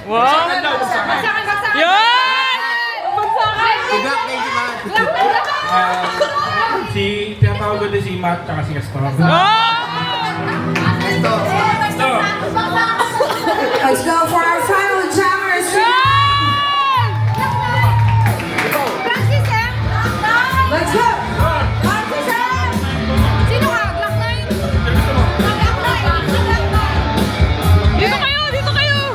Wow! Yan! Tugak na yung Matt. Tinatawag ko din si Matt tsaka si Castor. Oh! Let's go for our final jammers. Let's go. Dito kayo! Dito kayo!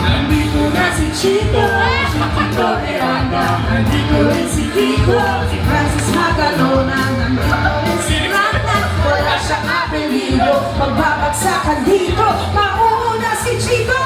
Nandito na si Chico, si Chico Miranda. Nandito rin si Kiko, si Francis Magalona. Nandito rin si Randa, wala siyang apelido. Magbabagsakan dito, mauna si Chico.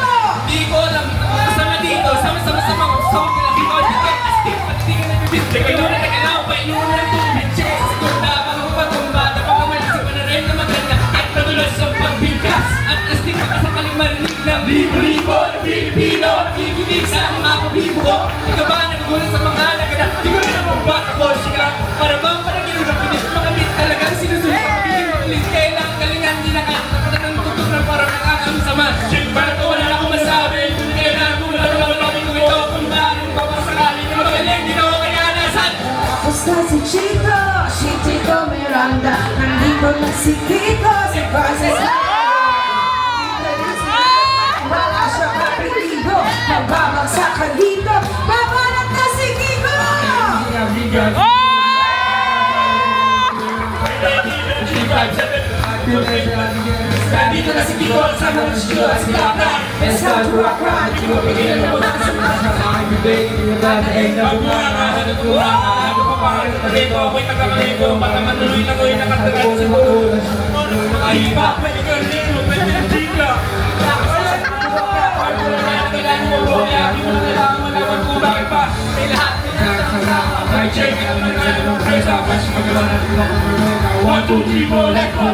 Di ko alam, kasama dito, sama-sama sa mga song, pinakita ko dito, astig, at di ka nabibit. Kayo na nagalaw, painunan ng tubig, check, segunda, mga patumba, napakamalis sa panarim na maganda, at nadulas sa pagbigkas, at astig, makasakaling marinig ng libo-libo na Pilipino, nakikinig sa mga kabibo ko, ikaw ba nagugulat sa mga nagana, di ko rin ang bata ko, sika, para bang panagino na pinis, makamit talagang sinusunod, pagpipilitin, kailangan galingan, di na kaya, ng tutok ng parang nakakamisama, check, para to wala na akong masabi, kailangan ko wala kung ito, kung bakit papasakali na magaling, di na ako kaya nasan. Tapos na si Chico, si Chico Miranda. Nandito na si Kiko, si Francis. Wala siyang apelido, magbabagsakan dito. Babanat na si Kiko! Nandito na si Kiko, sama ng Chico, si Tata. Let's go to rock rock. Chico, pagkailan mo na sa mga ako'y taga-kalito, mataman tuloy na ko'y nakatagal sa buo. Makahipa, pwede ka rito, pwede ka chika. Kailangan mo po, kaya di mo na kailangan malaman kung bakit pa. May lahat may check, may sabas, magawa natin ako for 1, 2, 3, 4, let's go!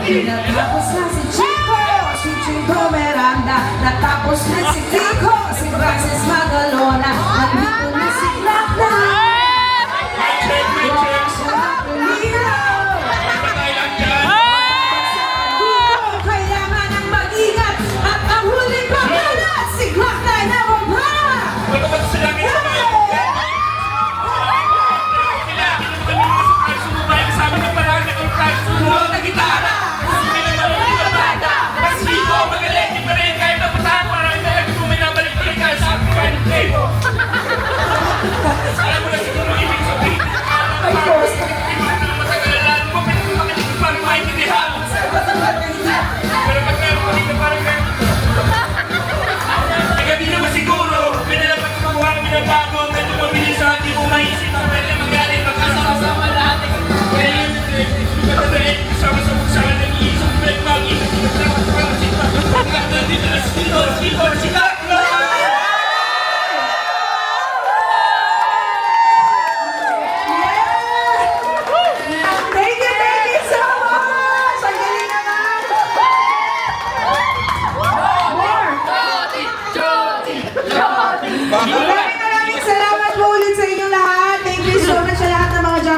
Tapos na si Chico, si Chico Miranda. Natapos na si Kiko, si Francis Magalona.